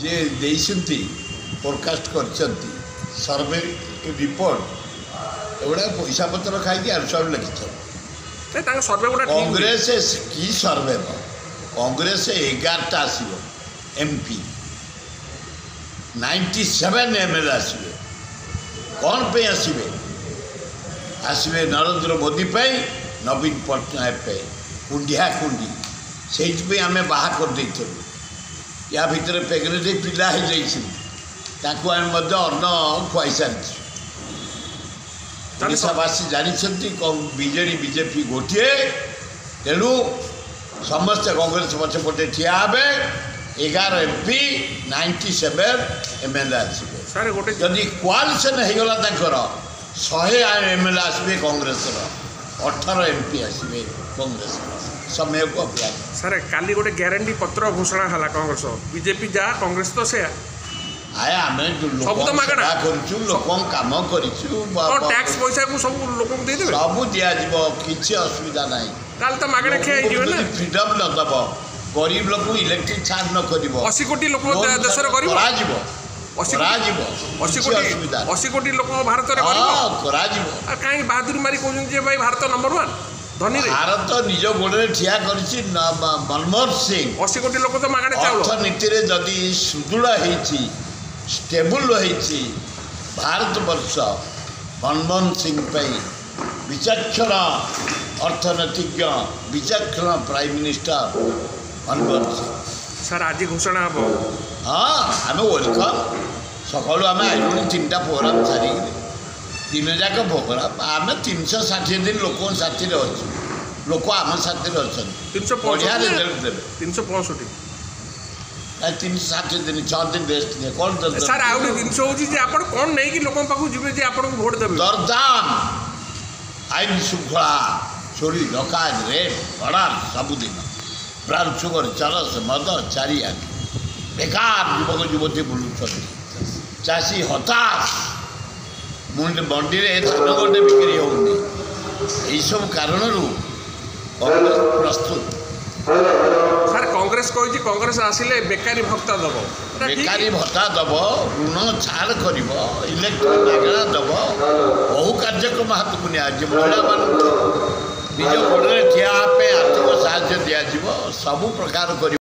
जे देइसंती forecast करचंती survey report एवढा पैसा पत्र खाई आलसाड़ लिखिछन सर्वे गुड़ा कांग्रेस की सर्वे कांग्रेस 11टा आसीबो एमपी 97 एमएलए आसबे कौन पे आसबे आसबे नरेंद्र मोदी पे नवीन पट्टनायक पे कुंडिया कुंडी से आम बाहा कर देइथलु या भितर प्रेगनेंट पिला हो जाइछन अन्न खुआई सारी ओडावासी जानते बीजेडी बीजेपी गोटे तेणु समस्त कांग्रेस पछपटे ठिया हे 11 एमपी 97 एमएलए आसबे जदि कोआलिशन होगला 100 एमएलए आसबे कांग्रेस 18 एमपी आसबे कांग्रेस समय को अपेक्षा सर काली गोटे ग्यारंटी पत्र घोषणा हला कांग्रेस बीजेपी जा कांग्रेस तो से आए आम लोक काम कर टैक्स पैसा को सब लोक सब दिज्व किसी असुविधा ना फ्रीडम नदब गरीब लोक इलेक्ट्रिक चार्ज न कर 80 कोटी लोक देश 80 कोटी लोक भारत कहीं बहादुरी मारी कहते भाई भारत नंबर 1 धनी भारत निज गोड़े ठिया कर मनमोहन सिंह 80 कोटी लोक तो मागणे चाउल अर्थनीति जदि सुदृढ़ होती स्टेबल होती भारत वर्ष मनमोहन सिंह विचक्षण अर्थनीतिज्ञ विचक्षण prime minister Manmohan Singh sir आज घोषणा हम हाँ आम वेलकम सकालू आम आइलुनी 3टा प्रोग्राम सारी दिन जाक प्रोग्राम आम 360 दिन लोक साथी अच्छे लोक आम साथी अच्छा 365 360 दिन 6 दिन रेस्ट दिए कौन सर आउ जिन हो कौन नहीं कि लोगों पाखु जीवे जे आपन वोट देबे दरदाम आईन श्रृंखला चोरी डकायत रेट बड़ार सबुदिन ब्राउन सुगर चरस मद चारिया बेकार युवक युवती बुलुंट चाषी हताश मुंडे मंडी में धान गोटे बिक्री होनी यही सब कारण प्रस्तुत सर कांग्रेस कही कांग्रेस आसिले बेकारी भत्ता दब बेकारी भत्ता दब ऋण छाड़ कर इलेक्ट्रिक मागणा दब बहु कार्यक्रम हाथ को आज महिला मान निज गोड़े ठिया आर्थिक साहाय्य दिज्व सबु प्रकार कर